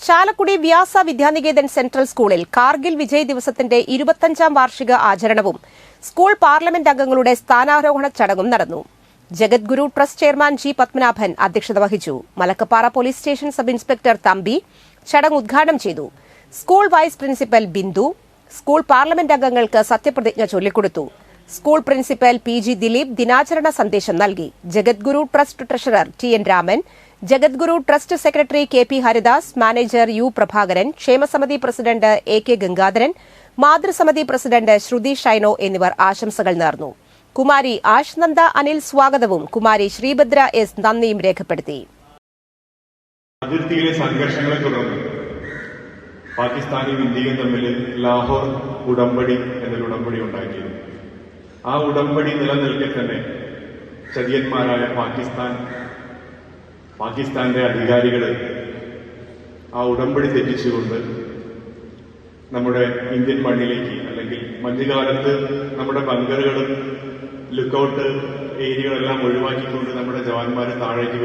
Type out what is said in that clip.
ചാലക്കുടി വ്യാസ Vidya Niketan central സ്കൂളിൽ കാർഗിൽ വിജയ് ദിവസത്തിന്റെ 25ാം വാർഷിക ആചരണവും സ്കൂൾ പാർലമെന്റ് അംഗങ്ങളുടെ സ്ഥാനാരോഹണ ചടങ്ങും നടന്നു. Jagadguru trust chairman G Padmanabhan അധ്യക്ഷത വഹിച്ചു. Malakkappara police station sub inspector Thampi ചടങ്ങ് ഉദ്ഘാടനം ചെയ്തു. School vice principal Bindu school parliament അംഗങ്ങൾക്ക് സത്യപ്രതിജ്ഞ ചൊല്ലിക്കൊടുത്തു. School principal P G Dileep ദിനാചരണ സന്ദേശം നൽകി. Jagadguru trust treasurer T N Raman, Jagadguru trust secretary K P Haridas, manager U Prabhakaran, ക്ഷേമസമിതി പ്രസിഡന്റ് എ കെ ഗംഗാധരൻ, മാതൃസമിതി പ്രസിഡന്റ് ശ്രുതി ഷൈനോ എന്നിവർ ആശംസകൾ നേർന്നു. കുമാരി ആഷ് നന്ദ അനിൽ സ്വാഗതവും കുമാരി ശ്രീഭദ്ര എസ് നന്ദിയും രേഖപ്പെടുത്തി. അതിർത്തിയിലെ സംഘർഷങ്ങളെ തുടർന്ന് പാകിസ്ഥാനും ഇന്ത്യയും തമ്മിൽ ലാഹോർ ഉടമ്പടി എന്നൊരു ഉടമ്പടി ഉണ്ടാക്കിയിരുന്നു. ആ ഉടമ്പടി നിലനിൽക്കെ തന്നെ ചതിയന്മാരായ പാകിസ്ഥാന്റെ അധികാരികൾ ആ ഉടമ്പടി തെറ്റിച്ചുകൊണ്ട് നമ്മുടെ ഇന്ത്യൻ മണ്ണിലേക്ക്, അല്ലെങ്കിൽ മഞ്ഞുകാലത്ത് നമ്മുടെ ബങ്കറുകളും ലുക്കൌട്ട് ഏരിയകളെല്ലാം ഒഴിവാക്കിക്കൊണ്ട് നമ്മുടെ ജവാന്മാർ താഴേക്ക് വരും.